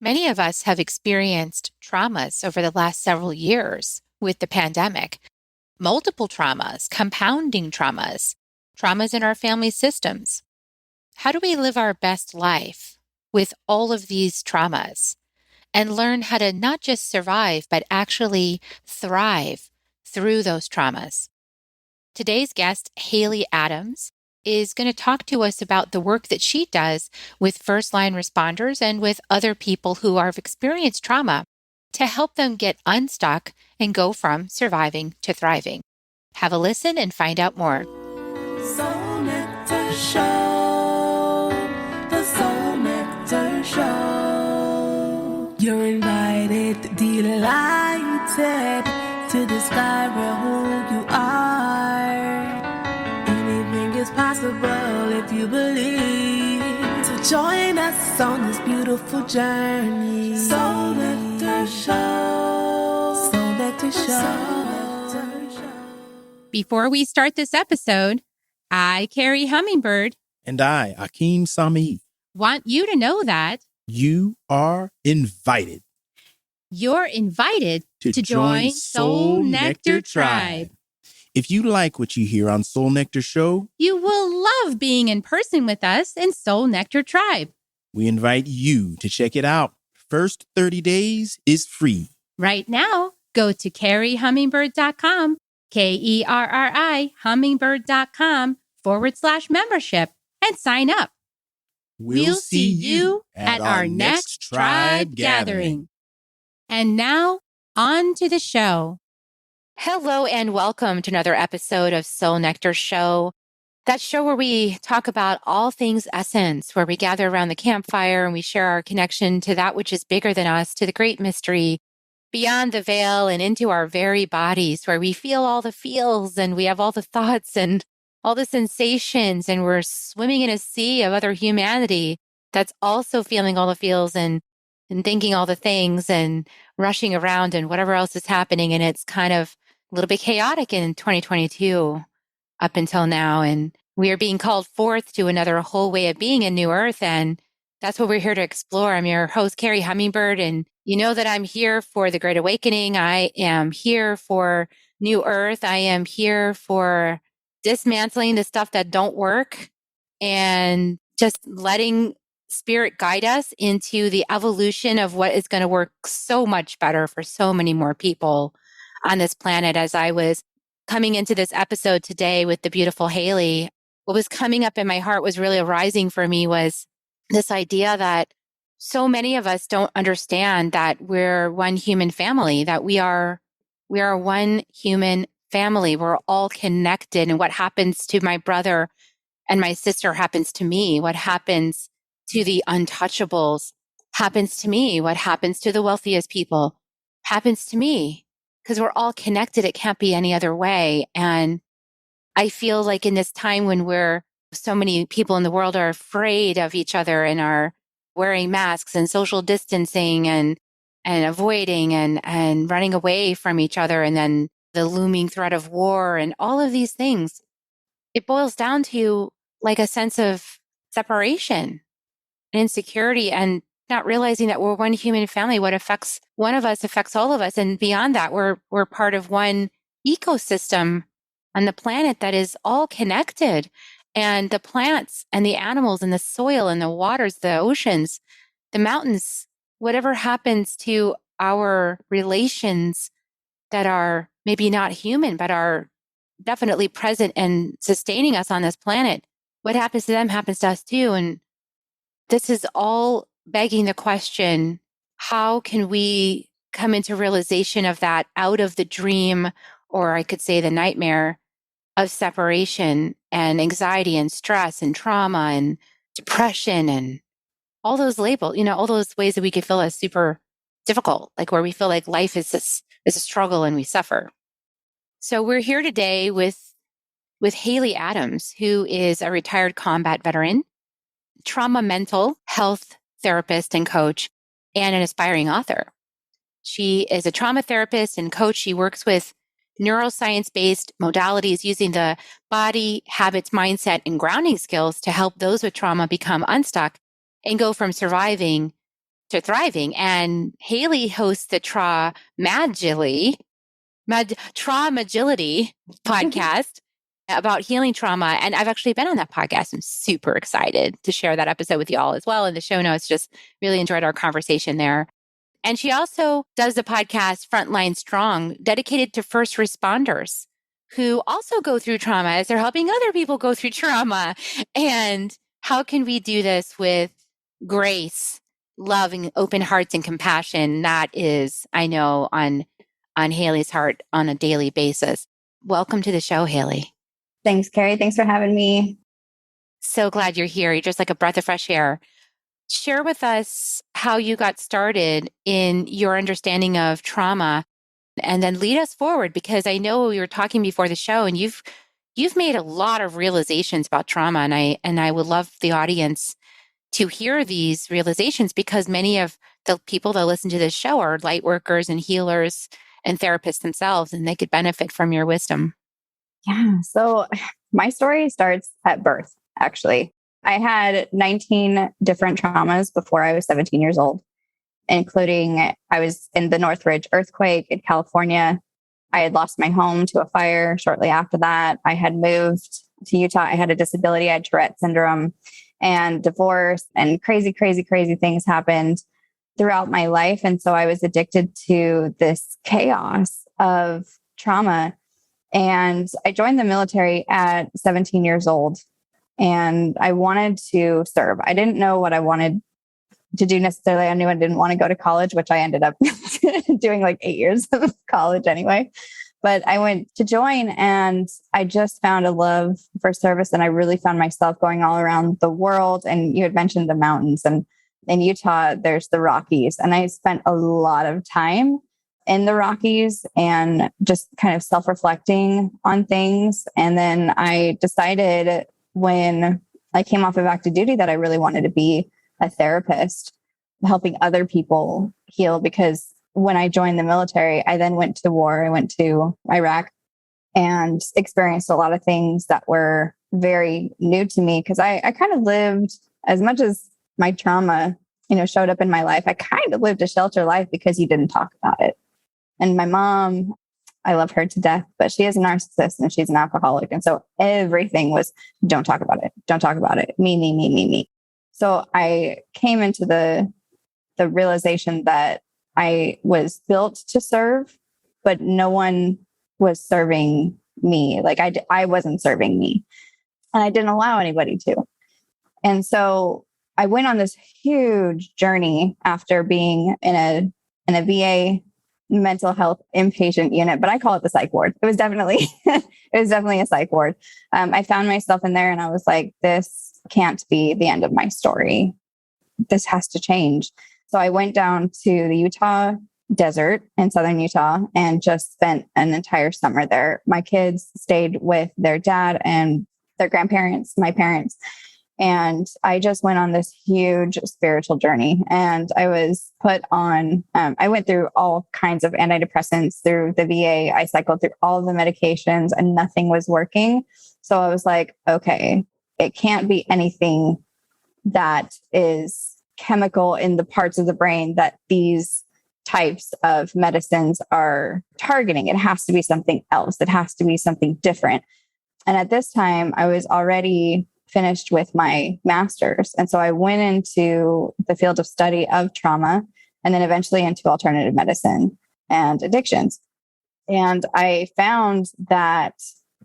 Many of us have experienced traumas over the last several years with the pandemic. Multiple traumas, compounding traumas, traumas in our family systems. How do we live our best life with all of these traumas and learn how to not just survive, but actually thrive through those traumas? Today's guest, Hayley Adams, is going to talk to us about the work that she does with first-line responders and with other people who have experienced trauma to help them get unstuck and go from surviving to thriving. Have a listen and find out more. Soul Nectar Show, the Soul Nectar Show. You're invited, delighted to discover who you are. Anything is possible if you believe. So join us on this beautiful journey. Soul Nectar Show, Soul Nectar Show. Before we start this episode, I, Carrie Hummingbird, and I, Akeem Sami, want you to know that you are invited. You're invited to join Soul Nectar Tribe. If you like what you hear on Soul Nectar Show, You will love being in person with us in Soul Nectar Tribe. we invite you to check it out. First 30 days is free. Right now, go to carriehummingbird.com, KERRI hummingbird.com/membership and sign up. We'll see you at our next tribe gathering. And now, on to the show. Hello and welcome to another episode of Soul Nectar Show. That show where we talk about all things essence, where we gather around the campfire and we share our connection to that which is bigger than us, to the great mystery beyond the veil and into our very bodies, where we feel all the feels and we have all the thoughts and all the sensations, and we're swimming in a sea of other humanity that's also feeling all the feels and thinking all the things and rushing around and whatever else is happening. And it's kind of a little bit chaotic in 2022 up until now. And we are being called forth to another whole way of being in New Earth. And that's what we're here to explore. I'm your host, Carrie Hummingbird, and you know that I'm here for the Great Awakening. I am here for New Earth. I am here for dismantling the stuff that don't work and just letting Spirit guide us into the evolution of what is going to work so much better for so many more people on this planet. As I was coming into this episode today with the beautiful Hayley, what was coming up in my heart was really arising for me was this idea that so many of us don't understand that we're one human family, that we are one human family. We're all connected. And what happens to my brother and my sister happens to me. What happens to the untouchables happens to me. What happens to the wealthiest people happens to me, because we're all connected. It can't be any other way. And I feel like in this time when so many people in the world are afraid of each other and are wearing masks and social distancing and avoiding and running away from each other, and then the looming threat of war and all of these things, it boils down to like a sense of separation and insecurity, and not realizing that we're one human family. What affects one of us affects all of us. And beyond that, we're part of one ecosystem on the planet that is all connected. And the plants and the animals and the soil and the waters, the oceans, the mountains, whatever happens to our relations that are maybe not human, but are definitely present and sustaining us on this planet, what happens to them happens to us too. And this is all begging the question, how can we come into realization of that out of the dream, or I could say the nightmare of separation and anxiety and stress and trauma and depression and all those labels, all those ways that we could feel as super difficult, like where we feel like life is a struggle and we suffer. So we're here today with Hayley Adams, who is a retired combat veteran, trauma mental health therapist and coach, and an aspiring author. She is a trauma therapist and coach. She works with neuroscience-based modalities using the body, habits, mindset, and grounding skills to help those with trauma become unstuck and go from surviving to thriving. And Hayley hosts the Traumagility podcast about healing trauma. And I've actually been on that podcast. I'm super excited to share that episode with you all as well in the show notes. Just really enjoyed our conversation there. And she also does the podcast Frontline Strong, dedicated to first responders who also go through trauma as they're helping other people go through trauma. And how can we do this with grace, loving, open hearts, and compassion? That is, I know, on Hayley's heart on a daily basis. Welcome to the show, Hayley. Thanks, Carrie. Thanks for having me. So glad you're here. You're just like a breath of fresh air. Share with us how you got started in your understanding of trauma, and then lead us forward, because I know we were talking before the show and you've made a lot of realizations about trauma, and I would love the audience to hear these realizations, because many of the people that listen to this show are light workers and healers and therapists themselves, and they could benefit from your wisdom. Yeah. So my story starts at birth, actually. I had 19 different traumas before I was 17 years old, including I was in the Northridge earthquake in California. I had lost my home to a fire shortly after that. I had moved to Utah. I had a disability. I had Tourette syndrome and divorce, and crazy things happened throughout my life. And so I was addicted to this chaos of trauma. And I joined the military at 17 years old, and I wanted to serve. I didn't know what I wanted to do necessarily. I knew I didn't want to go to college, which I ended up doing like 8 years of college anyway. But I went to join, and I just found a love for service. And I really found myself going all around the world. And you had mentioned the mountains, and in Utah, there's the Rockies. And I spent a lot of time in the Rockies and just kind of self-reflecting on things. And then I decided when I came off of active duty that I really wanted to be a therapist, helping other people heal. Because when I joined the military, I then went to war. I went to Iraq and experienced a lot of things that were very new to me, because I kind of lived, as much as my trauma, showed up in my life, I kind of lived a shelter life because you didn't talk about it. And my mom, I love her to death, but she is a narcissist and she's an alcoholic. And so everything was, don't talk about it. Don't talk about it. Me. So I came into the realization that I was built to serve, but no one was serving me. Like I wasn't serving me, and I didn't allow anybody to. And so I went on this huge journey after being in a VA mental health inpatient unit, but I call it the psych ward. It was definitely a psych ward. I found myself in there, and I was like, this can't be the end of my story. This has to change. So I went down to the Utah desert in southern Utah and just spent an entire summer there. My kids stayed with their dad and their grandparents, my parents. And I just went on this huge spiritual journey, and I was put on, I went through all kinds of antidepressants through the VA. I cycled through all of the medications and nothing was working. So I was like, okay, it can't be anything that is chemical in the parts of the brain that these types of medicines are targeting. It has to be something else. It has to be something different. And at this time, I was already finished with my master's. And so I went into the field of study of trauma, and then eventually into alternative medicine and addictions. And I found that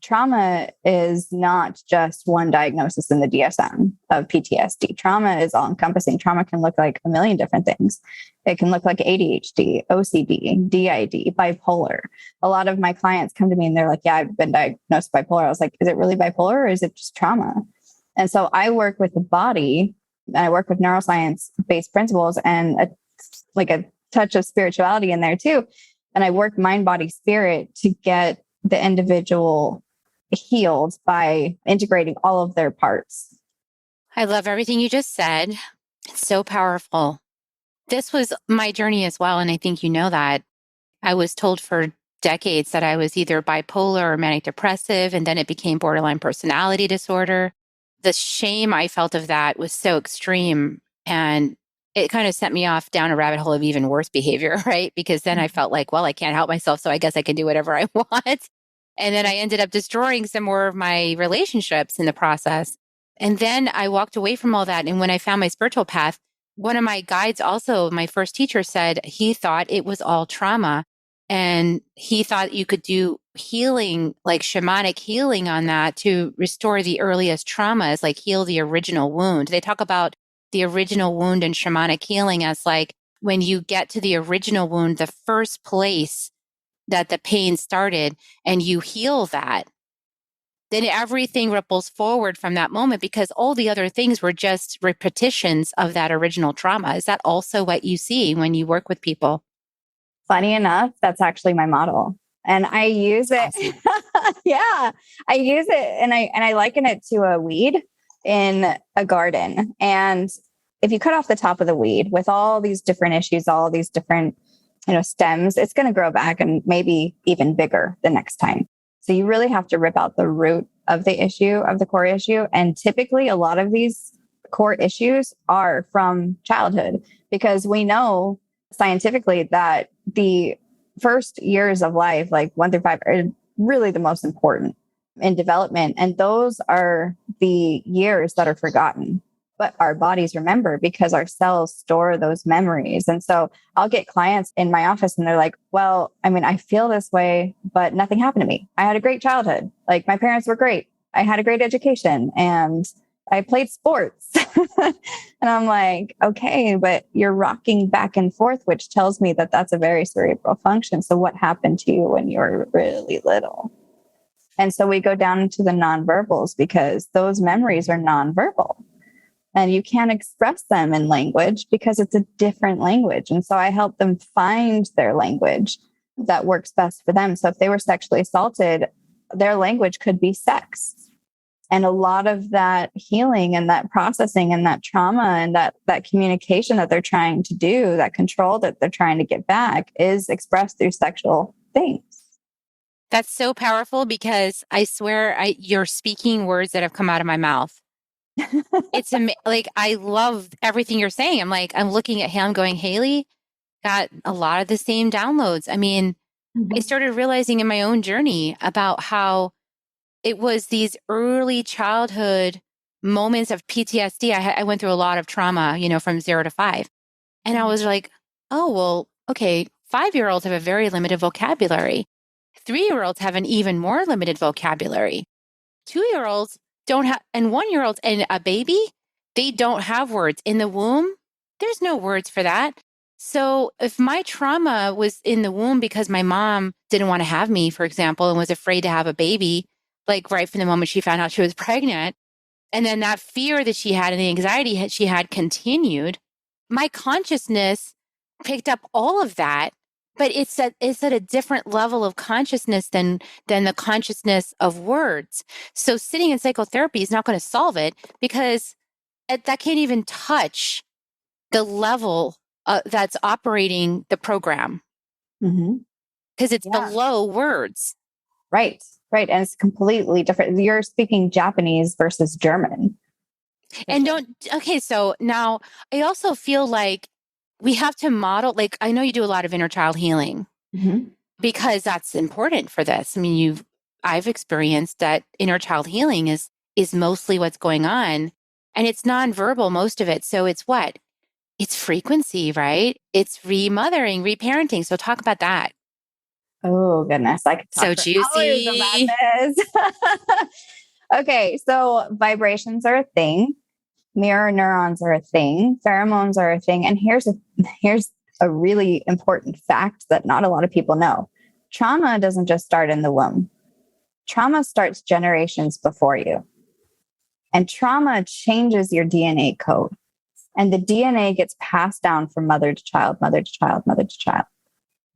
trauma is not just one diagnosis in the DSM of PTSD. Trauma is all encompassing. Trauma can look like a million different things. It can look like ADHD, OCD, DID, bipolar. A lot of my clients come to me and they're like, yeah, I've been diagnosed bipolar. I was like, is it really bipolar or is it just trauma? And so I work with the body, and I work with neuroscience-based principles and a touch of spirituality in there too. And I work mind, body, spirit to get the individual healed by integrating all of their parts. I love everything you just said. It's so powerful. This was my journey as well. And I think you know that. I was told for decades that I was either bipolar or manic depressive, and then it became borderline personality disorder. The shame I felt of that was so extreme. And it kind of sent me off down a rabbit hole of even worse behavior, right? Because then I felt like, well, I can't help myself, so I guess I can do whatever I want. And then I ended up destroying some more of my relationships in the process. And then I walked away from all that. And when I found my spiritual path, one of my guides, also my first teacher, said he thought it was all trauma. And he thought you could do healing, like shamanic healing on that to restore the earliest traumas, like heal the original wound. They talk about the original wound and shamanic healing as like when you get to the original wound, the first place that the pain started, and you heal that, then everything ripples forward from that moment because all the other things were just repetitions of that original trauma. Is that also what you see when you work with people? Funny enough, that's actually my model. And I use it. Awesome. Yeah, I use it and I liken it to a weed in a garden. And if you cut off the top of the weed with all these different issues, all these different, stems, it's going to grow back and maybe even bigger the next time. So you really have to rip out the root of the issue, of the core issue. And typically a lot of these core issues are from childhood because we know scientifically that the first years of life, like 1 through 5, are really the most important in development. And those are the years that are forgotten, but our bodies remember because our cells store those memories. And so I'll get clients in my office and they're like, well, I feel this way, but nothing happened to me. I had a great childhood. Like my parents were great. I had a great education and I played sports. And I'm like, okay, but you're rocking back and forth, which tells me that that's a very cerebral function. So what happened to you when you were really little? And so we go down into the nonverbals because those memories are nonverbal and you can't express them in language because it's a different language. And so I help them find their language that works best for them. So if they were sexually assaulted, their language could be sex. And a lot of that healing and that processing and that trauma and that communication that they're trying to do, that control that they're trying to get back is expressed through sexual things. That's so powerful because I swear you're speaking words that have come out of my mouth. It's like, I love everything you're saying. I'm looking at him going, Hayley got a lot of the same downloads. I started realizing in my own journey about how it was these early childhood moments of PTSD. I went through a lot of trauma, from 0 to 5. And I was like, oh, well, okay, 5-year-olds have a very limited vocabulary. 3-year-olds have an even more limited vocabulary. 2-year-olds don't have, and 1-year-olds and a baby, they don't have words. In the womb, there's no words for that. So if my trauma was in the womb because my mom didn't want to have me, for example, and was afraid to have a baby, like right from the moment she found out she was pregnant, and then that fear that she had and the anxiety she had continued, my consciousness picked up all of that, but it's at a different level of consciousness than the consciousness of words. So sitting in psychotherapy is not going to solve it because that can't even touch the level that's operating the program because it's below words. Right. And it's completely different. You're speaking Japanese versus German. And so now I also feel like we have to model, like, I know you do a lot of inner child healing because that's important for this. I've experienced that inner child healing is mostly what's going on, and it's nonverbal, most of it. So it's what? It's frequency, right? It's remothering, reparenting. So talk about that. Oh, goodness. I could talk so for juicy. hours about this. Okay. So vibrations are a thing. Mirror neurons are a thing. Pheromones are a thing. And here's a really important fact that not a lot of people know. Trauma doesn't just start in the womb. Trauma starts generations before you. And trauma changes your DNA code. And the DNA gets passed down from mother to child, mother to child, mother to child.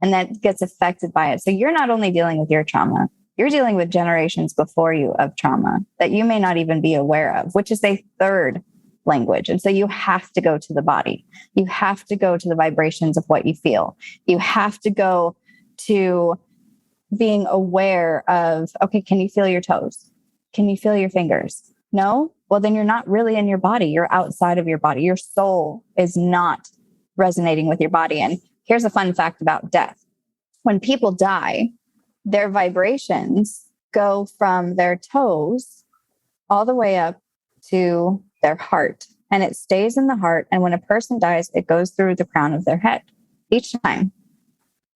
And that gets affected by it. So you're not only dealing with your trauma, you're dealing with generations before you of trauma that you may not even be aware of, which is a third language. And so you have to go to the body. You have to go to the vibrations of what you feel. You have to go to being aware of, okay, can you feel your toes? Can you feel your fingers? No? well, then you're not really in your body. You're outside of your body. Your soul is not resonating with your body. And here's a fun fact about death. When people die, their vibrations go from their toes all the way up to their heart. And it stays in the heart. And when a person dies, it goes through the crown of their head each time.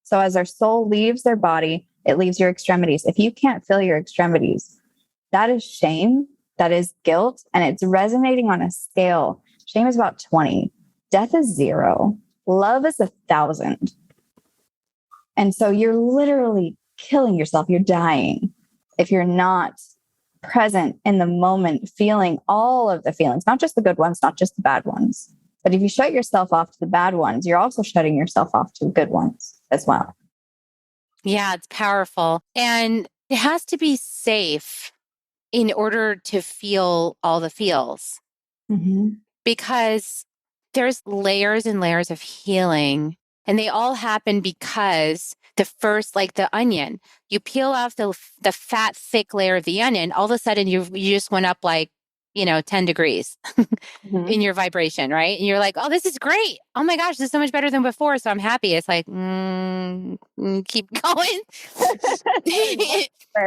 So as their soul leaves their body, it leaves your extremities. If you can't feel your extremities, that is shame. That is guilt. And it's resonating on a scale. Shame is about 20. Death is 0. Love is 1,000. And so you're literally killing yourself. You're dying if you're not present in the moment, feeling all of the feelings, not just the good ones, not just the bad ones. But if you shut yourself off to the bad ones, you're also shutting yourself off to the good ones as well. Yeah, it's powerful. And it has to be safe in order to feel all the feels. Mm-hmm. Because there's layers and layers of healing, and they all happen because the first, like the onion, you peel off the fat, thick layer of the onion, all of a sudden you just went up like, 10 degrees in your vibration, right? And you're like, oh, this is great. Oh my gosh, this is so much better than before. So I'm happy. It's like, keep going.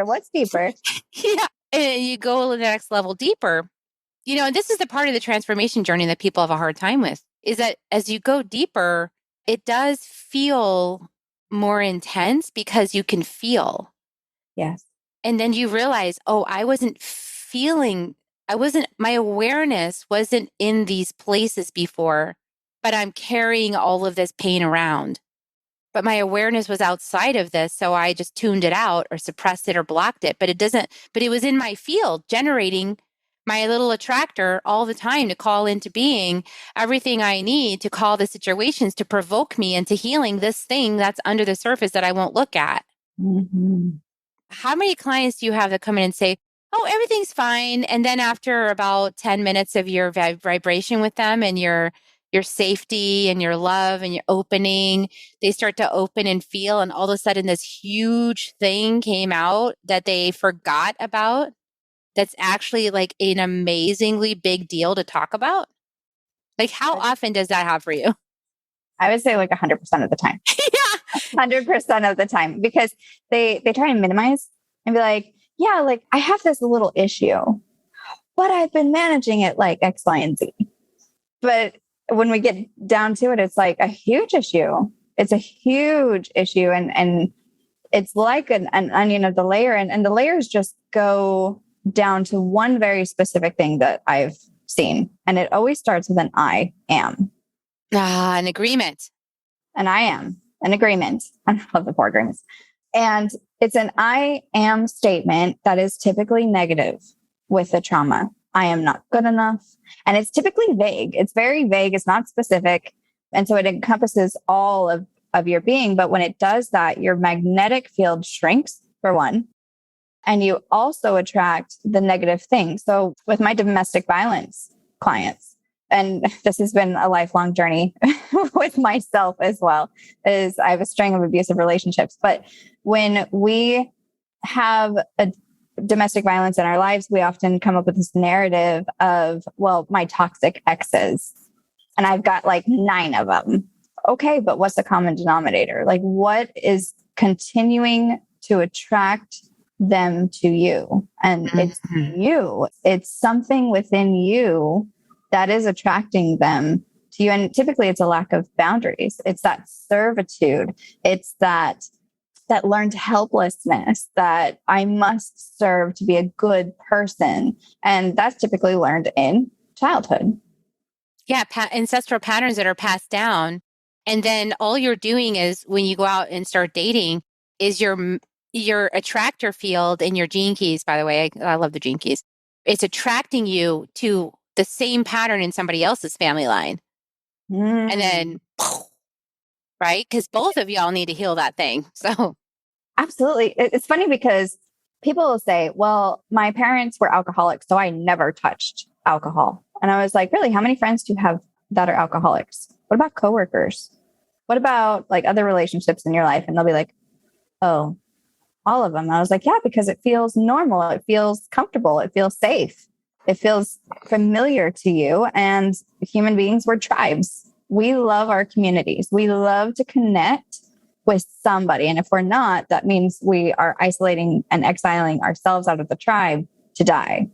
What's deeper? Yeah. And you go to the next level deeper. And this is the part of the transformation journey that people have a hard time with, is that as you go deeper, it does feel more intense because you can feel. Yes. And then you realize, oh, my awareness wasn't in these places before, but I'm carrying all of this pain around. But my awareness was outside of this. So I just tuned it out or suppressed it or blocked it. But it was in my field generating my little attractor all the time to call into being everything I need to call the situations to provoke me into healing this thing that's under the surface that I won't look at. Mm-hmm. How many clients do you have that come in and say, oh, everything's fine. And then after about 10 minutes of your vibration with them and your safety and your love and your opening, they start to open and feel. And all of a sudden this huge thing came out that they forgot about. That's actually like an amazingly big deal to talk about. Like, how often does that happen for you? I would say like 100% of the time. Yeah. 100% of the time, because they try and minimize and be like, yeah, like I have this little issue, but I've been managing it like X, Y, and Z. But when we get down to it, it's like a huge issue. It's a huge issue. And it's like an onion of the layer. And the layers just go down to one very specific thing that I've seen. And it always starts with an I am. An agreement. An I am, an agreement. I love the 4 agreements. And it's an I am statement that is typically negative with the trauma. I am not good enough. And it's typically vague. It's very vague. It's not specific. And so it encompasses all of your being. But when it does that, your magnetic field shrinks, for one. And you also attract the negative things. So with my domestic violence clients, and this has been a lifelong journey with myself as well, is I have a string of abusive relationships. But when we have a domestic violence in our lives, we often come up with this narrative of, well, my toxic exes, and I've got like 9 of them. Okay, but what's the common denominator? Like, what is continuing to attract them to you? And it's you. It's something within you that is attracting them to you. And typically it's a lack of boundaries. It's that servitude. It's that learned helplessness that I must serve to be a good person. And that's typically learned in childhood. Yeah, ancestral patterns that are passed down. And then all you're doing is, when you go out and start dating, is your attractor field and your gene keys, by the way, I love the gene keys. It's attracting you to the same pattern in somebody else's family line. And then, right? Because both of y'all need to heal that thing. So absolutely. It's funny because people will say, well, my parents were alcoholics, so I never touched alcohol. And I was like, really? How many friends do you have that are alcoholics? What about coworkers? What about like other relationships in your life? And they'll be like, oh, all of them. And I was like, yeah, because it feels normal. It feels comfortable. It feels safe. It feels familiar to you. And human beings, we're tribes. We love our communities. We love to connect with somebody. And if we're not, that means we are isolating and exiling ourselves out of the tribe to die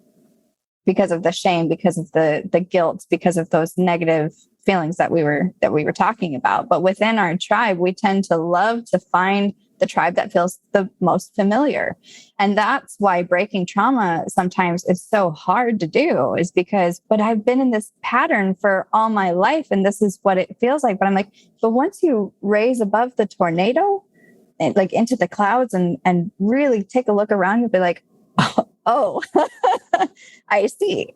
because of the shame, because of the guilt, because of those negative feelings that we were talking about. But within our tribe, we tend to love to find the tribe that feels the most familiar. And that's why breaking trauma sometimes is so hard to do, is because, but I've been in this pattern for all my life and this is what it feels like. But I'm like, but once you raise above the tornado, and like into the clouds and really take a look around, you'll be like, oh, I see.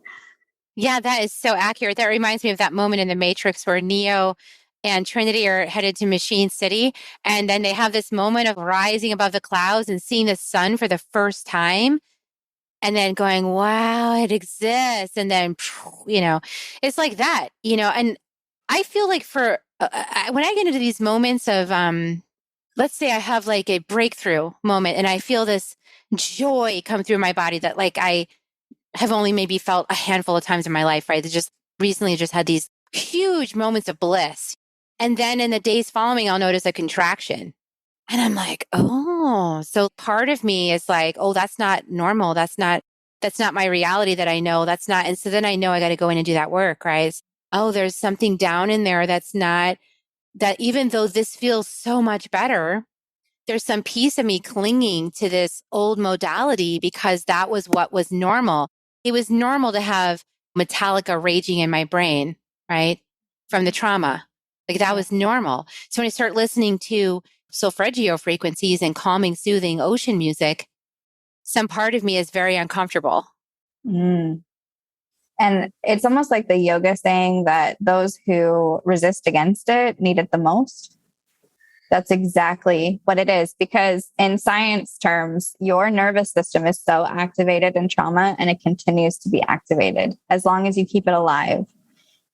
Yeah, that is so accurate. That reminds me of that moment in The Matrix where Neo and Trinity are headed to Machine City. And then they have this moment of rising above the clouds and seeing the sun for the first time. And then going, wow, it exists. And then, it's like that, and I feel like when I get into these moments of, let's say I have like a breakthrough moment and I feel this joy come through my body that like I have only maybe felt a handful of times in my life, right? That just recently just had these huge moments of bliss. And then in the days following, I'll notice a contraction. And I'm like, oh, so part of me is like, oh, that's not normal. That's not my reality that I know. That's not. And so then I know I got to go in and do that work, right? Oh, there's something down in there that's not, that even though this feels so much better, there's some piece of me clinging to this old modality because that was what was normal. It was normal to have Metallica raging in my brain, right? From the trauma. Like that was normal. So when I start listening to solfeggio frequencies and calming, soothing ocean music, some part of me is very uncomfortable. Mm. And it's almost like the yoga saying that those who resist against it need it the most. That's exactly what it is, because in science terms, your nervous system is so activated in trauma and it continues to be activated as long as you keep it alive.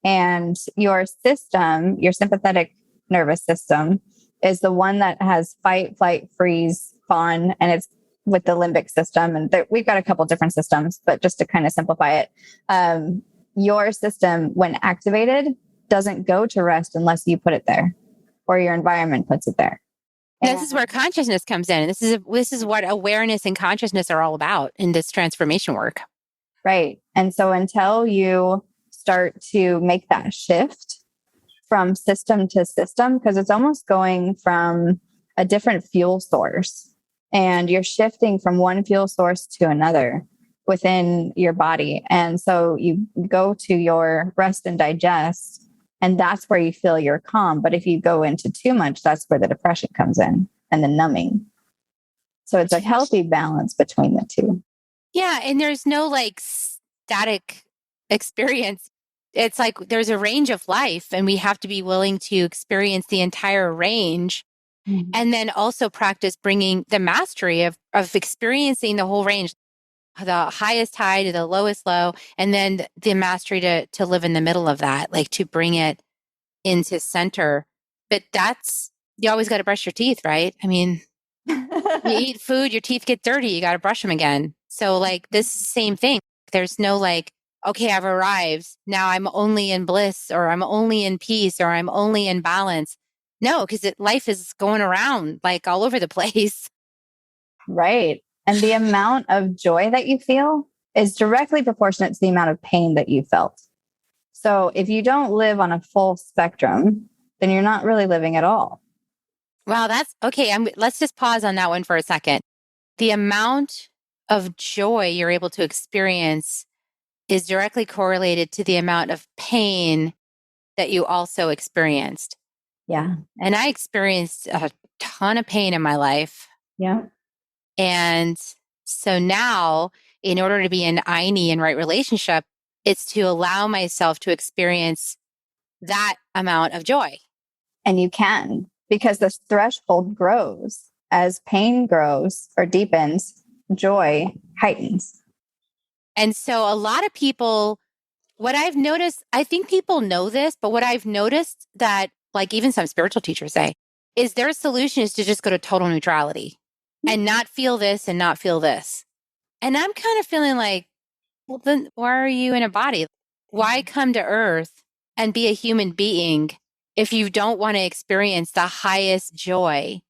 And your system, your sympathetic nervous system, is the one that has fight, flight, freeze, fawn, and it's with the limbic system. And we've got a couple different systems, but just to kind of simplify it, your system, when activated, doesn't go to rest unless you put it there or your environment puts it there. This is where consciousness comes in. This is what awareness and consciousness are all about in this transformation work. Right. And so until you start to make that shift from system to system, because it's almost going from a different fuel source and you're shifting from one fuel source to another within your body. And so you go to your rest and digest, and that's where you feel your calm. But if you go into too much, that's where the depression comes in and the numbing. So it's a healthy balance between the two. Yeah. And there's no like static experience. It's like there's a range of life and we have to be willing to experience the entire range. Mm-hmm. And then also practice bringing the mastery of experiencing the whole range, the highest high to the lowest low, and then the mastery to live in the middle of that, like to bring it into center. But you always got to brush your teeth, right? I mean, you eat food, your teeth get dirty, you got to brush them again. So like this is the same thing. There's no like, okay, I've arrived. Now I'm only in bliss or I'm only in peace or I'm only in balance. No, because life is going around like all over the place. Right. And the amount of joy that you feel is directly proportionate to the amount of pain that you felt. So if you don't live on a full spectrum, then you're not really living at all. Wow, that's okay. Let's just pause on that one for a second. The amount of joy you're able to experience is directly correlated to the amount of pain that you also experienced. Yeah. And I experienced a ton of pain in my life. Yeah. And so now, in order to be in Aini and right relationship, it's to allow myself to experience that amount of joy. And you can, because this threshold grows. As pain grows or deepens, joy heightens. And so a lot of people, what I've noticed, I think people know this, but what I've noticed that like even some spiritual teachers say, is their solution is to just go to total neutrality and not feel this and not feel this. And I'm kind of feeling like, Well, then why are you in a body? Why come to Earth and be a human being if you don't want to experience the highest joy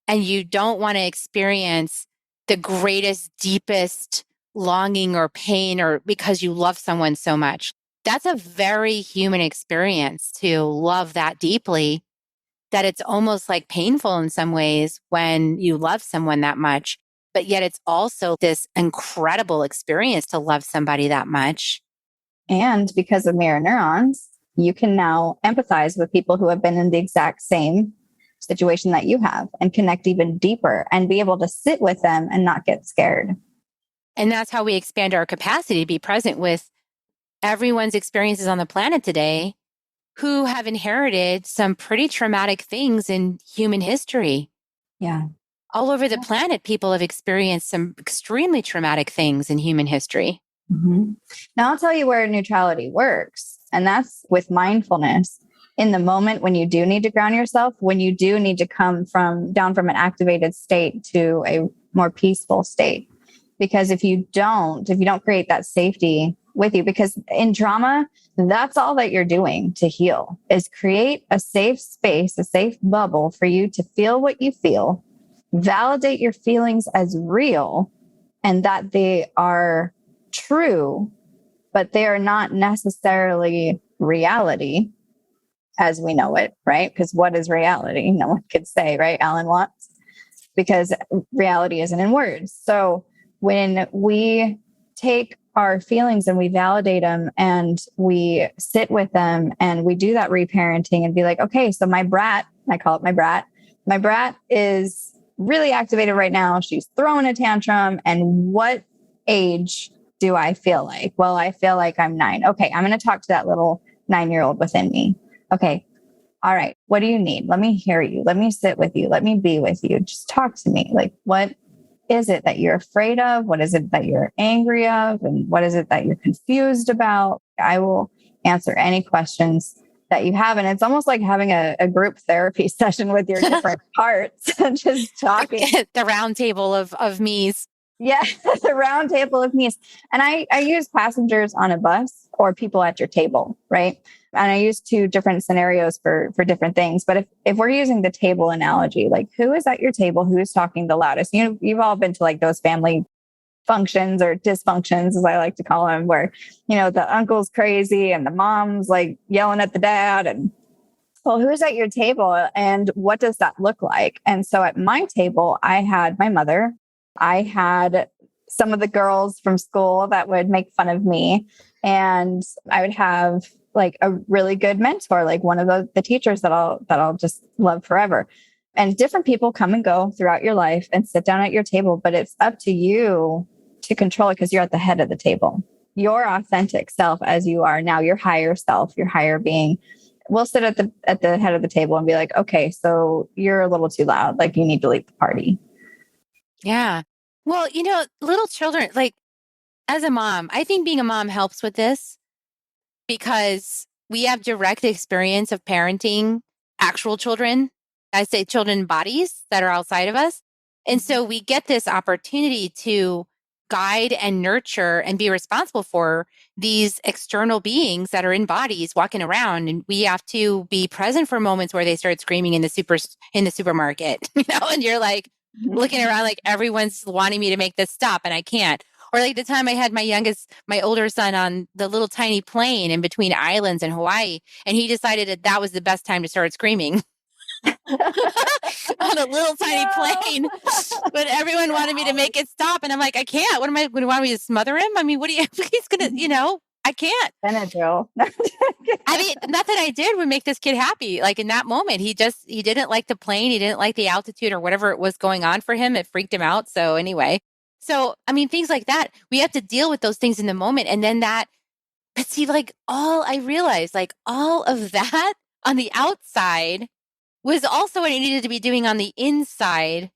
and you don't want to experience the greatest, deepest longing or pain or because you love someone so much? That's a very human experience to love that deeply, that it's almost like painful in some ways when you love someone that much. But yet it's also this incredible experience to love somebody that much. And because of mirror neurons, you can now empathize with people who have been in the exact same situation that you have and connect even deeper and be able to sit with them and not get scared. And that's how we expand our capacity to be present with everyone's experiences on the planet today who have inherited some pretty traumatic things in human history. Yeah. All over the planet, people have experienced some extremely traumatic things in human history. Mm-hmm. Now I'll tell you where neutrality works. And that's with mindfulness. In the moment when you do need to ground yourself, when you do need to come down from an activated state to a more peaceful state. Because if you don't create that safety with you, because in trauma, that's all that you're doing to heal is create a safe space, a safe bubble for you to feel what you feel, validate your feelings as real and that they are true, but they are not necessarily reality as we know it, right? Because what is reality? No one could say, right, Alan Watts? Because reality isn't in words. So when we take our feelings and we validate them and we sit with them and we do that reparenting and be like, okay, so my brat, I call it my brat is really activated right now. She's throwing a tantrum. And what age do I feel like? Well, I feel like I'm 9. Okay, I'm going to talk to that little 9-year-old within me. Okay, all right, what do you need? Let me hear you. Let me sit with you. Let me be with you. Just talk to me. Like, what is it that you're afraid of? What is it that you're angry of? And what is it that you're confused about? I will answer any questions that you have. And it's almost like having a group therapy session with your different parts and just talking. The round table of me's. Yeah, the round table of me's. And I use passengers on a bus or people at your table, right? And I use 2 different scenarios for different things. But if we're using the table analogy, like who is at your table? Who is talking the loudest? You've all been to like those family functions or dysfunctions, as I like to call them, where, the uncle's crazy and the mom's like yelling at the dad. And well, who's at your table and what does that look like? And so at my table, I had my mother. I had some of the girls from school that would make fun of me. And I would have like a really good mentor, like one of the teachers that I'll just love forever. And different people come and go throughout your life and sit down at your table, but it's up to you to control it because you're at the head of the table. Your authentic self as you are now, your higher self, your higher being will sit at the head of the table and be like, okay, so you're a little too loud. Like you need to leave the party. Yeah. Well, little children, like as a mom, I think being a mom helps with this because we have direct experience of parenting actual children. I say children bodies that are outside of us. And so we get this opportunity to guide and nurture and be responsible for these external beings that are in bodies walking around. And we have to be present for moments where they start screaming in the supermarket, and you're like looking around like everyone's wanting me to make this stop and I can't. Or like the time I had my older son on the little tiny plane in between islands in Hawaii, and he decided that was the best time to start screaming. On a little tiny plane, but everyone wanted me to make it stop. And I'm like, I can't. What am I going to want me to smother him? I mean, what do you, he's going to, I can't. Benadryl. I mean, nothing I did would make this kid happy. Like in that moment, he didn't like the plane. He didn't like the altitude or whatever it was going on for him. It freaked him out. So anyway, I mean, things like that, we have to deal with those things in the moment. And then but see, like I realized like all of that on the outside was also what I needed to be doing on the inside.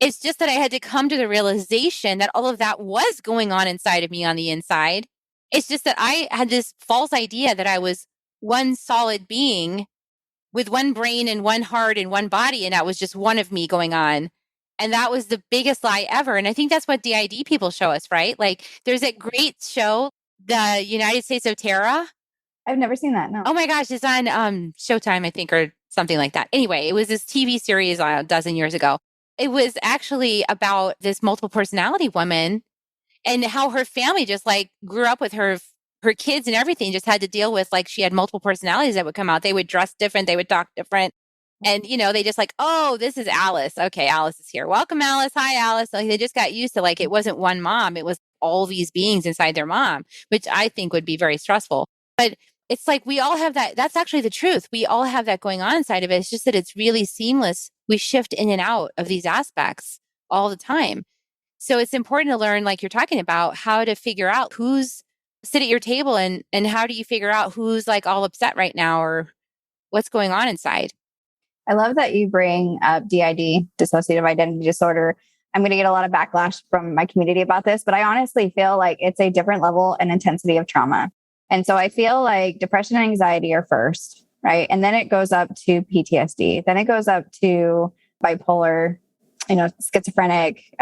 It's just that I had to come to the realization that all of that was going on inside of me on the inside. It's just that I had this false idea that I was one solid being with one brain and one heart and one body, and that was just one of me going on. And that was the biggest lie ever. And I think that's what DID people show us, right? Like there's a great show, The United States of Terror. I've never seen that. No. Oh my gosh, it's on Showtime, I think, or something like that. Anyway, it was this TV series a dozen years ago. It was actually about this multiple personality woman and how her family just like grew up with her kids and everything, just had to deal with like she had multiple personalities that would come out. They would dress different, they would talk different. And, they just like, oh, this is Alice. Okay, Alice is here. Welcome, Alice. Hi, Alice. Like, they just got used to like, it wasn't one mom. It was all these beings inside their mom, which I think would be very stressful. But it's like, we all have that. That's actually the truth. We all have that going on inside of it. It's just that it's really seamless. We shift in and out of these aspects all the time. So it's important to learn, like you're talking about, how to figure out who's sit at your table and how do you figure out who's like all upset right now or what's going on inside. I love that you bring up DID, dissociative identity disorder. I'm going to get a lot of backlash from my community about this, but I honestly feel like it's a different level and intensity of trauma. And so I feel like depression and anxiety are first, right? And then it goes up to PTSD. Then it goes up to bipolar, schizophrenic,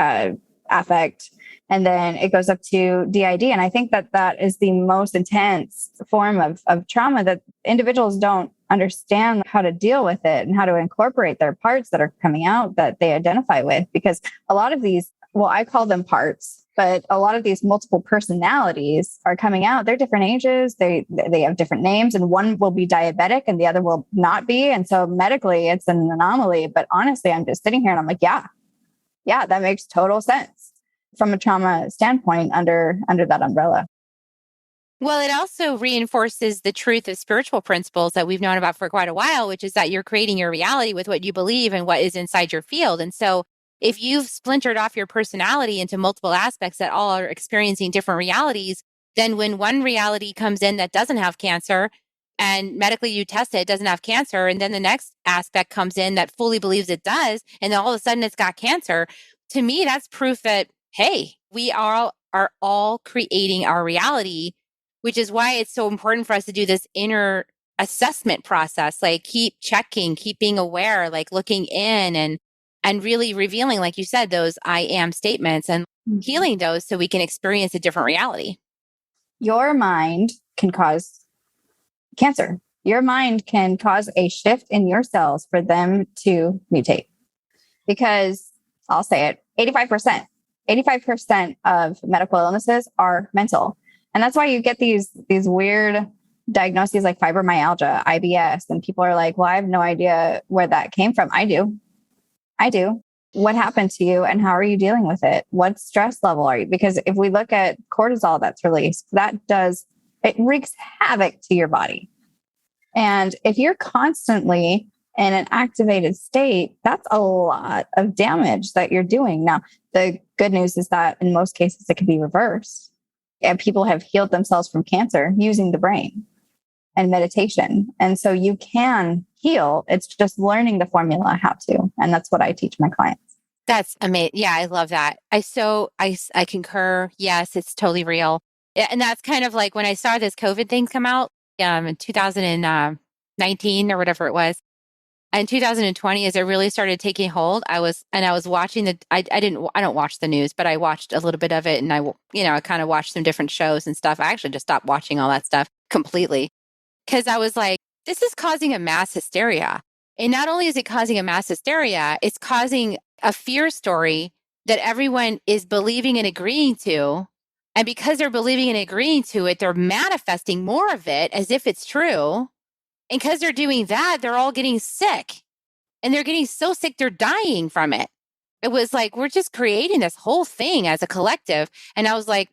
affect. And then it goes up to DID. And I think that is the most intense form of trauma that individuals don't understand how to deal with it and how to incorporate their parts that are coming out that they identify with. Because a lot of these, well, I call them parts, but a lot of these multiple personalities are coming out. They're different ages. They have different names, and one will be diabetic and the other will not be. And so medically it's an anomaly. But honestly, I'm just sitting here and I'm like, yeah, that makes total sense from a trauma standpoint under that umbrella. Well, it also reinforces the truth of spiritual principles that we've known about for quite a while, which is that you're creating your reality with what you believe and what is inside your field. And so if you've splintered off your personality into multiple aspects that all are experiencing different realities, then when one reality comes in that doesn't have cancer and medically you test it doesn't have cancer, and then the next aspect comes in that fully believes it does, and then all of a sudden it's got cancer, to me, that's proof that, hey, we are all creating our reality, which is why it's so important for us to do this inner assessment process, like keep checking, keep being aware, like looking in and really revealing, like you said, those I am statements and healing those so we can experience a different reality. Your mind can cause cancer. Your mind can cause a shift in your cells for them to mutate. Because I'll say it, 85% of medical illnesses are mental. And that's why you get these weird diagnoses like fibromyalgia, IBS, and people are like, well, I have no idea where that came from. I do. What happened to you and how are you dealing with it? What stress level are you? Because if we look at cortisol that's released, it wreaks havoc to your body. And if you're constantly in an activated state, that's a lot of damage that you're doing. Now, the good news is that in most cases, it can be reversed. And people have healed themselves from cancer using the brain and meditation. And so you can heal. It's just learning the formula how to. And that's what I teach my clients. That's amazing. Yeah, I love that. I concur. Yes, it's totally real. And that's kind of like when I saw this COVID thing come out in 2019 or whatever it was. And 2020, as it really started taking hold, I was watching I don't watch the news, but I watched a little bit of it, and I kind of watched some different shows and stuff. I actually just stopped watching all that stuff completely because I was like, this is causing a mass hysteria. And not only is it causing a mass hysteria, it's causing a fear story that everyone is believing and agreeing to. And because they're believing and agreeing to it, they're manifesting more of it as if it's true. And because they're doing that, they're all getting sick. And they're getting so sick, they're dying from it. It was like, we're just creating this whole thing as a collective. And I was like,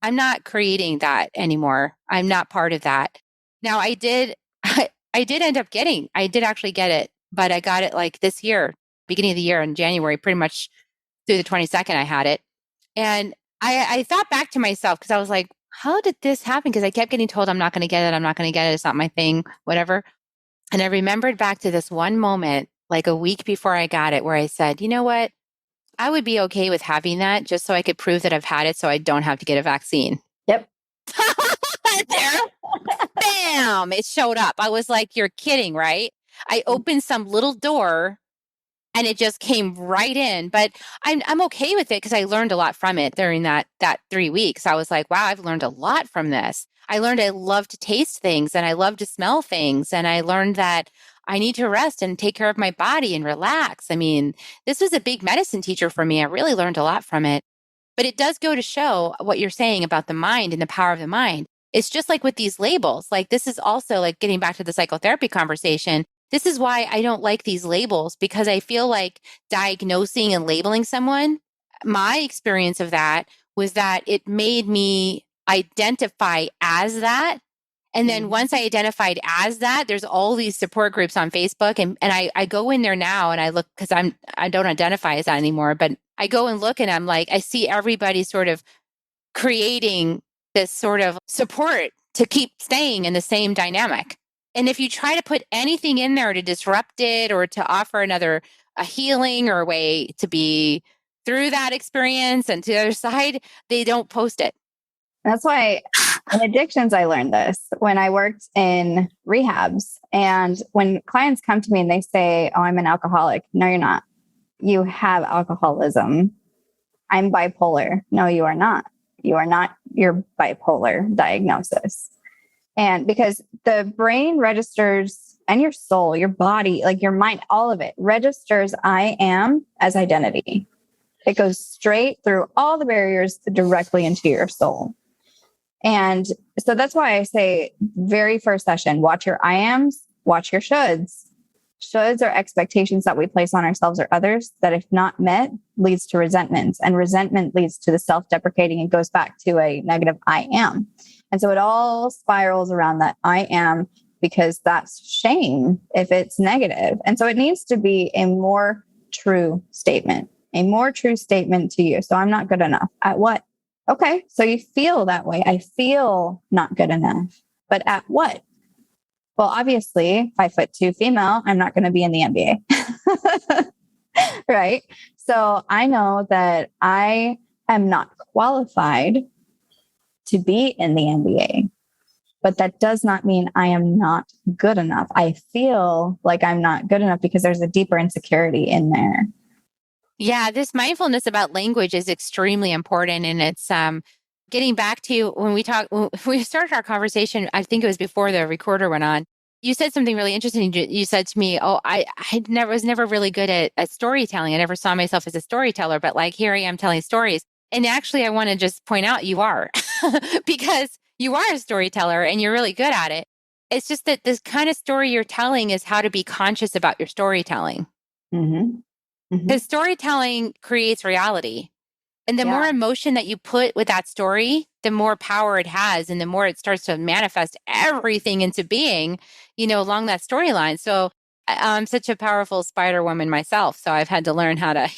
I'm not creating that anymore. I'm not part of that. Now, I did actually get it, but I got it like this year, beginning of the year in January, pretty much through the 22nd, I had it. And I thought back to myself because I was like, how did this happen? Because I kept getting told I'm not going to get it. I'm not going to get it. It's not my thing, whatever. And I remembered back to this one moment, like a week before I got it, where I said, you know what? I would be okay with having that just so I could prove that I've had it so I don't have to get a vaccine. Yep. There. Bam! It showed up. I was like, you're kidding, right? I opened some little door And it just came right in. But I'm okay with it because I learned a lot from it during that 3 weeks. I was like, wow, I've learned a lot from this. I learned I love to taste things and I love to smell things. And I learned that I need to rest and take care of my body and relax. I mean, this was a big medicine teacher for me. I really learned a lot from it. But it does go to show what you're saying about the mind and the power of the mind. It's just like with these labels. Like this is also like getting back to the psychotherapy conversation. This is why I don't like these labels, because I feel like diagnosing and labeling someone, my experience of that was that it made me identify as that. And then once I identified as that, there's all these support groups on Facebook. And I go in there now and I look, because I don't identify as that anymore, but I go and look and I'm like, I see everybody sort of creating this sort of support to keep staying in the same dynamic. And if you try to put anything in there to disrupt it or to offer a healing or a way to be through that experience and to the other side, they don't post it. That's why in addictions, I learned this when I worked in rehabs. And when clients come to me and they say, oh, I'm an alcoholic. No, you're not. You have alcoholism. I'm bipolar. No, you are not. You are not your bipolar diagnosis. And because the brain registers, and your soul, your body, like your mind, all of it registers I am as identity. It goes straight through all the barriers directly into your soul. And so that's why I say very first session, watch your I ams, watch your shoulds. Shoulds are expectations that we place on ourselves or others that, if not met, leads to resentments, and resentment leads to the self-deprecating and goes back to a negative I am. And so it all spirals around that I am, because that's shame if it's negative. And so it needs to be a more true statement to you. So I'm not good enough at what? Okay. So you feel that way. I feel not good enough, but at what? Well, obviously 5'2" female, I'm not going to be in the NBA. Right. So I know that I am not qualified to be in the NBA, but that does not mean I am not good enough. I feel like I'm not good enough because there's a deeper insecurity in there. Yeah, this mindfulness about language is extremely important. And it's getting back to when we started our conversation, I think it was before the recorder went on. You said something really interesting. You said to me, oh, I was never really good at storytelling. I never saw myself as a storyteller, but like here I am telling stories. And actually, I want to just point out you are, because you are a storyteller and you're really good at it. It's just that this kind of story you're telling is how to be conscious about your storytelling. Mm-hmm. Because storytelling creates reality. And the more emotion that you put with that story, the more power it has and the more it starts to manifest everything into being, along that storyline. So I'm such a powerful spider woman myself. So I've had to learn how to,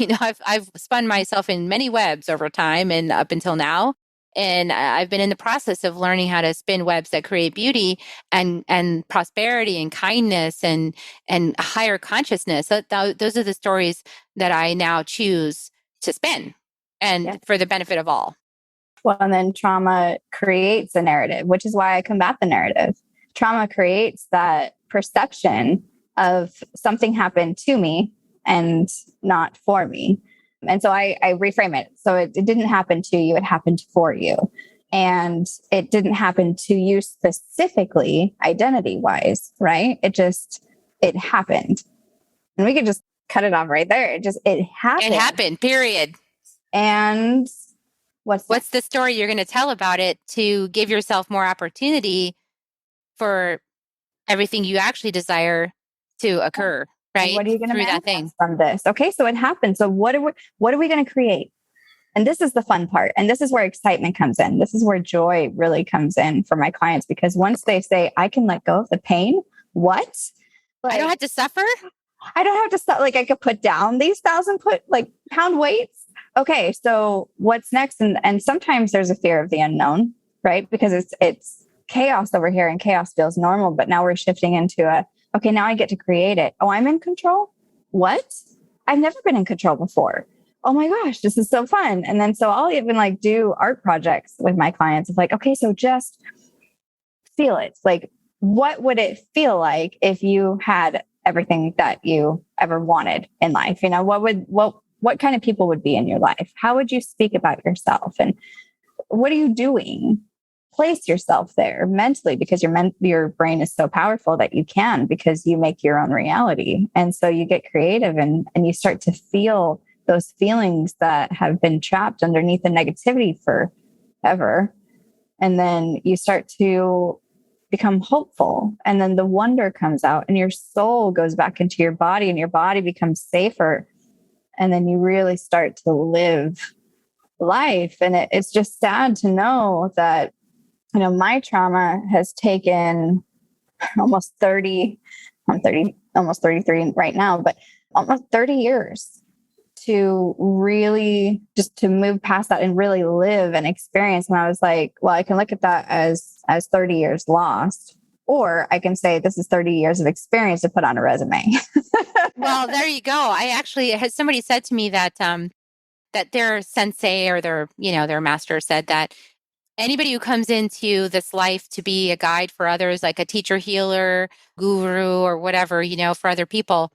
I've spun myself in many webs over time and up until now. And I've been in the process of learning how to spin webs that create beauty and prosperity and kindness and a higher consciousness. Those are the stories that I now choose to spin and for the benefit of all. Well, and then trauma creates a narrative, which is why I combat the narrative. Trauma creates that perception of something happened to me and not for me. And so I reframe it. So it didn't happen to you, it happened for you. And it didn't happen to you specifically, identity-wise, right? It happened. And we could just cut it off right there. It happened. It happened, period. And what's the story you're going to tell about it to give yourself more opportunity for everything you actually desire to occur? Right. What are you going to manifest that thing from this? Okay. So it happened. So what are we going to create? And this is the fun part. And this is where excitement comes in. This is where joy really comes in for my clients, because once they say, I can let go of the pain, what? Like, I don't have to suffer. I don't have to stop. Like I could put down these 1,000-pound weights. Okay. So what's next? And sometimes there's a fear of the unknown, right? Because it's chaos over here and chaos feels normal, but now we're shifting into okay, now I get to create it. Oh, I'm in control? What? I've never been in control before. Oh my gosh, this is so fun. And then so I'll even do art projects with my clients. It's like, okay, so just feel it. Like, what would it feel like if you had everything that you ever wanted in life? You know, what kind of people would be in your life? How would you speak about yourself? And what are you doing? Place yourself there mentally, because your brain is so powerful that you can, because you make your own reality. And so you get creative and you start to feel those feelings that have been trapped underneath the negativity forever. And then you start to become hopeful. And then the wonder comes out and your soul goes back into your body and your body becomes safer. And then you really start to live life. And it's just sad to know that, you know, my trauma has taken almost 30, I'm 30, almost 33 right now, but almost 30 years to really just to move past that and really live and experience. And I was like, well, I can look at that as 30 years lost, or I can say this is 30 years of experience to put on a resume. Well, there you go. I actually had somebody said to me that that their sensei or their master said that anybody who comes into this life to be a guide for others, like a teacher, healer, guru, or whatever, for other people,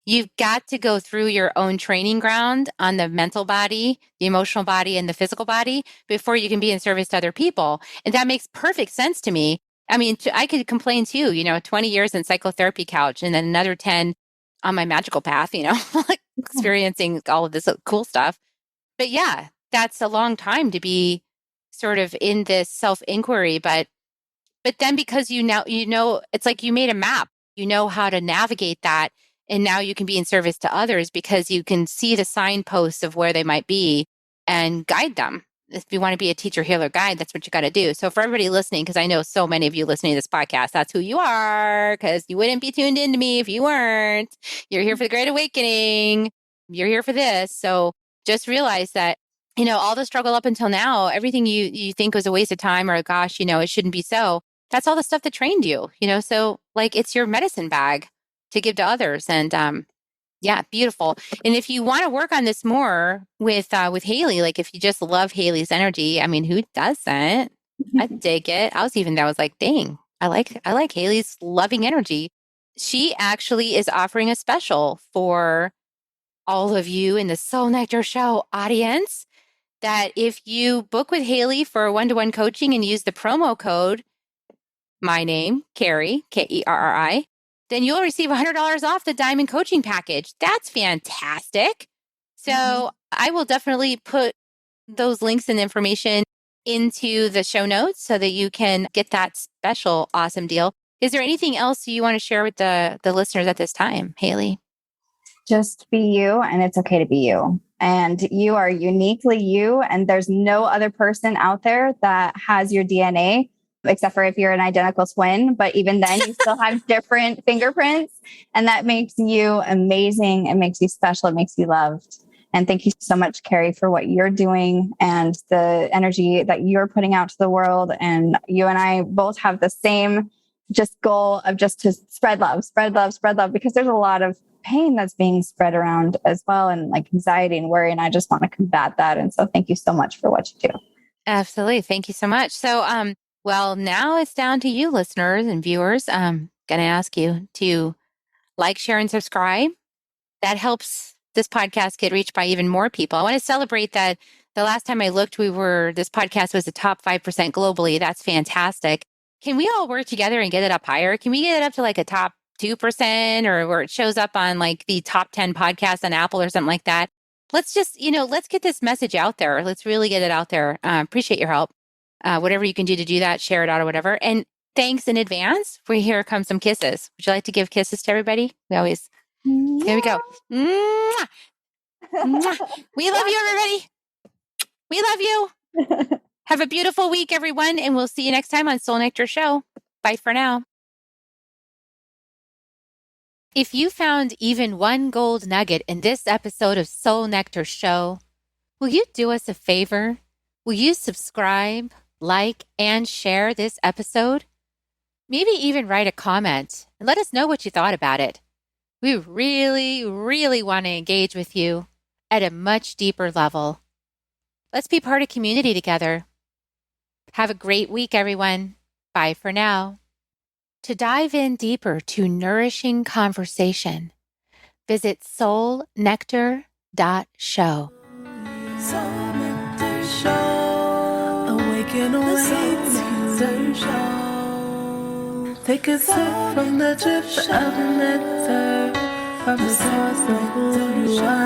you've got to go through your own training ground on the mental body, the emotional body, and the physical body before you can be in service to other people. And that makes perfect sense to me. I mean, I could complain too, 20 years in psychotherapy couch and then another 10 on my magical path, like experiencing all of this cool stuff. But yeah, that's a long time to be sort of in this self-inquiry. But then because it's like you made a map, you know how to navigate that. And now you can be in service to others because you can see the signposts of where they might be and guide them. If you want to be a teacher, healer, guide, that's what you got to do. So for everybody listening, because I know so many of you listening to this podcast, that's who you are, because you wouldn't be tuned into me if you weren't. You're here for the Great Awakening. You're here for this. So just realize that, all the struggle up until now, everything you think was a waste of time or gosh, it shouldn't be so. That's all the stuff that trained you, so like it's your medicine bag to give to others. And yeah, beautiful. And if you want to work on this more with Hayley, like if you just love Hayley's energy, I mean, who doesn't? I dig it. I was like, dang, I like Hayley's loving energy. She actually is offering a special for all of you in the Soul Nectar Show audience, that if you book with Hayley for one-to-one coaching and use the promo code, my name, Kerri, Kerri, then you'll receive $100 off the Diamond Coaching Package. That's fantastic. So I will definitely put those links and information into the show notes so that you can get that special awesome deal. Is there anything else you want to share with the listeners at this time, Hayley? Just be you, and it's okay to be you. And you are uniquely you, and there's no other person out there that has your DNA, except for if you're an identical twin. But even then, you still have different fingerprints, and that makes you amazing. It makes you special. It makes you loved. And thank you so much, Kerri, for what you're doing and the energy that you're putting out to the world. And you and I both have the same just goal of just to spread love, because there's a lot of pain that's being spread around as well, and like anxiety and worry. And I just want to combat that. And so thank you so much for what you do. Absolutely. Thank you so much. So, well, now it's down to you, listeners and viewers. I'm going to ask you to like, share, and subscribe. That helps this podcast get reached by even more people. I want to celebrate that the last time I looked, this podcast was the top 5% globally. That's fantastic. Can we all work together and get it up higher? Can we get it up to like a top 2% or where it shows up on like the top 10 podcasts on Apple or something like that? Let's just, let's get this message out there. Let's really get it out there. Appreciate your help. Whatever you can do to do that, share it out or whatever. And thanks in advance. Here come some kisses. Would you like to give kisses to everybody? Here we go. Mwah! Mwah! We love you, everybody. We love you. Have a beautiful week, everyone. And we'll see you next time on Soul Nectar Show. Bye for now. If you found even one gold nugget in this episode of Soul Nectar Show, will you do us a favor? Will you subscribe, like, and share this episode? Maybe even write a comment and let us know what you thought about it. We really, really want to engage with you at a much deeper level. Let's be part of community together. Have a great week, everyone. Bye for now. To dive in deeper to nourishing conversation, visit soulnectar.show. Soul Nectar Show. Awaken the Show. Take a sip from the drip of the nectar, from the source of who you are.